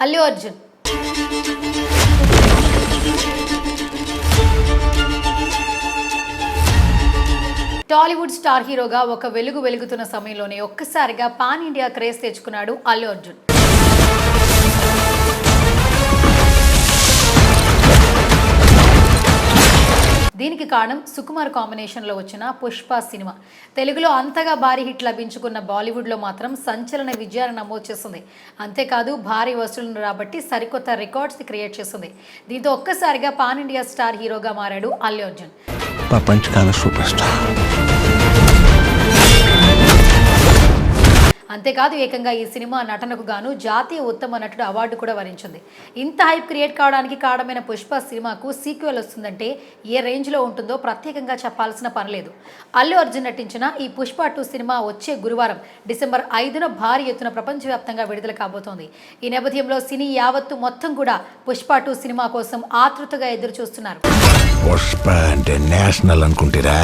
Allu Arjun Tollywood star హీరోగా ఒక వెలుగుతున్న సమయంలోనే ఒక్కసారిగా పాన్ ఇండియా క్రేజ్ తెచ్చుకున్నాడు అల్లు అర్జున్. దీనికి కారణం సుకుమార్ కాంబినేషన్లో వచ్చిన పుష్ప సినిమా. తెలుగులో అంతగా భారీ హిట్ లభించుకున్న బాలీవుడ్లో మాత్రం సంచలన విజయాన్ని నమోదు చేస్తుంది. అంతేకాదు భారీ వసూళ్లను రాబట్టి సరికొత్త రికార్డ్స్ క్రియేట్ చేస్తుంది. దీంతో ఒక్కసారిగా పాన్ ఇండియా స్టార్ హీరోగా మారాడు అల్లు అర్జున్. ప్రపంచకాల సూపర్ స్టార్. అంతేకాదు ఏకంగా ఈ సినిమా నటనకు గాను జాతీయ ఉత్తమ నటుడు అవార్డు కూడా వరించింది. ఇంత హైప్ క్రియేట్ కావడానికి కారణమైన పుష్ప సినిమాకు సీక్వెల్ వస్తుందంటే ఏ రేంజ్లో ఉంటుందో ప్రత్యేకంగా చెప్పాల్సిన పని లేదు. అల్లు అర్జున్ నటించిన ఈ పుష్ప 2 సినిమా వచ్చే గురువారం డిసెంబర్ 5న భారీ ఎత్తున ప్రపంచవ్యాప్తంగా విడుదల కాబోతోంది. ఈ నేపథ్యంలో సినీ యావత్తు మొత్తం కూడా పుష్ప 2 సినిమా కోసం ఆతృతగా ఎదురు చూస్తున్నారు. పుష్ప అంటే నేషనల్ అనుకుంటారా?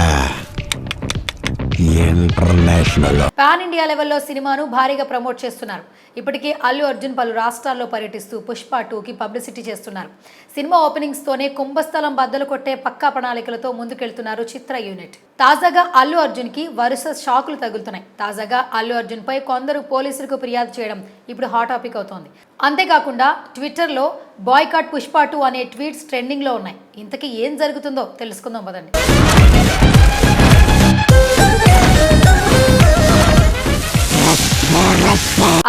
పాన్ ఇండియా లెవెల్లో సినిమాను భారీగా ప్రమోట్ చేస్తున్నారు. ఇప్పటికే అల్లు అర్జున్ పలు రాష్ట్రాల్లో పర్యటిస్తూ పుష్ప 2కి పబ్లిసిటీ చేస్తున్నారు. సినిమా ఓపెనింగ్స్ తోనే కుంభస్థలం బద్దలు కొట్టే పక్కా ప్రణాళికలతో ముందుకెళ్తున్నారు చిత్ర యూనిట్. తాజాగా అల్లు అర్జున్ కి వరుస షాకులు తగులుతున్నాయి. తాజాగా అల్లు అర్జున్ పై కొందరు పోలీసులకు ఫిర్యాదు చేయడం ఇప్పుడు హాట్ టాపిక్ అవుతోంది. అంతేకాకుండా ట్విట్టర్లో బాయ్కాట్ పుష్ప 2 అనే ట్వీట్స్ ట్రెండింగ్ లో ఉన్నాయి. ఇంతకీ ఏం జరుగుతుందో తెలుసుకుందాం పదండి.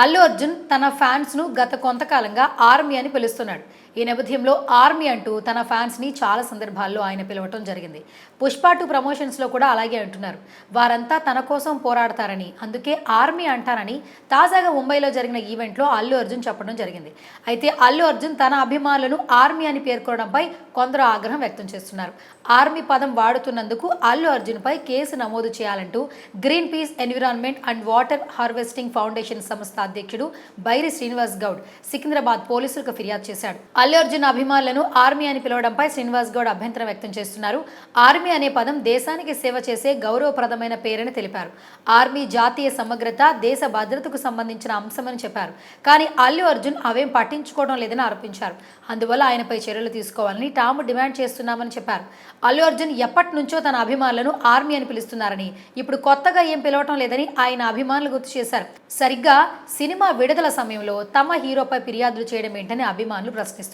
అల్లు అర్జున్ తన ఫ్యాన్స్ ను గత కొంతకాలంగా ఆర్మీ అని పిలుస్తున్నాడు. ఈ నేపథ్యంలో ఆర్మీ అంటూ తన ఫ్యాన్స్ ని చాలా సందర్భాల్లో ఆయన పిలవటం జరిగింది. పుష్ప 2 ప్రమోషన్స్ లో కూడా అలాగే అంటున్నారు. వారంతా తన కోసం పోరాడతారని, అందుకే ఆర్మీ అంటారని తాజాగా ముంబైలో జరిగిన ఈవెంట్ లో అల్లు అర్జున్ చెప్పడం జరిగింది. అయితే అల్లు అర్జున్ తన అభిమానులను ఆర్మీ అని పేర్కొనడంపై కొందరు ఆగ్రహం వ్యక్తం చేస్తున్నారు. ఆర్మీ పదం వాడుతున్నందుకు అల్లు అర్జున్ పై కేసు నమోదు చేయాలంటూ green peas environment and water harvesting foundation సంస్థ అధ్యక్షుడు బైరి శ్రీనివాస్ గౌడ్ సికింద్రాబాద్ పోలీసులకు ఫిర్యాదు చేశాడు. అల్లు అర్జున్ అభిమానులను ఆర్మీ అని పిలవడంపై శ్రీనివాస్ గౌడ్ అభ్యంతరం వ్యక్తం చేస్తున్నారు. ఆర్మీ అనే పదం దేశానికి సేవ చేసే గౌరవప్రదమైన పేరని తెలిపారు. ఆర్మీ జాతీయ సమగ్రత, దేశ భద్రతకు సంబంధించిన అంశమని చెప్పారు. కానీ అల్లు అర్జున్ అవేం పట్టించుకోవడం లేదని ఆరోపించారు. అందువల్ల ఆయనపై చర్యలు తీసుకోవాలని తాము డిమాండ్ చేస్తున్నామని చెప్పారు. అల్లు అర్జున్ ఎప్పటి నుంచో తన అభిమానులను ఆర్మీ అని పిలుస్తున్నారని, ఇప్పుడు కొత్తగా ఏం పిలవటం లేదని ఆయన అభిమానులు గుర్తు చేశారు. సరిగ్గా సినిమా విడుదల సమయంలో తమ హీరోపై ఫిర్యాదులు చేయడం ఏంటని అభిమానులు ప్రశ్నిస్తున్నారు.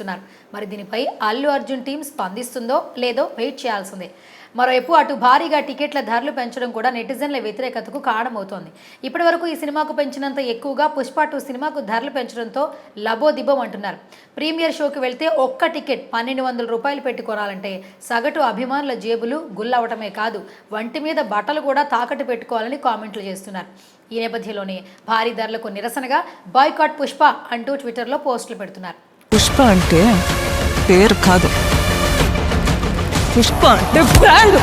మరి దీనిపై అల్లు అర్జున్ టీం స్పందిస్తుందో లేదో వెయిట్ చేయాల్సిందే. మరోవైపు అటు భారీగా టికెట్ల ధరలు పెంచడం కూడా నెటిజన్ల వ్యతిరేకతకు కారణమవుతోంది. ఇప్పటి వరకు ఈ సినిమాకు పెంచినంత ఎక్కువగా పుష్ప 2 సినిమాకు ధరలు పెంచడంతో లబోదిబం అంటున్నారు. ప్రీమియర్ షోకి వెళ్తే ఒక్క టికెట్ 1200 రూపాయలు పెట్టి కొనాలంటే సగటు అభిమానుల జేబులు గుల్లవటమే కాదు, వంటి మీద బట్టలు కూడా తాకట్టు పెట్టుకోవాలని కామెంట్లు చేస్తున్నారు. ఈ నేపథ్యంలోనే భారీ ధరలకు నిరసనగా బాయ్కాట్ పుష్ప అంటూ ట్విట్టర్లో పోస్టులు పెడుతున్నారు. పుష్ప అంటే పేరు కాదు, పుష్ప అంటే బ్రాండ్.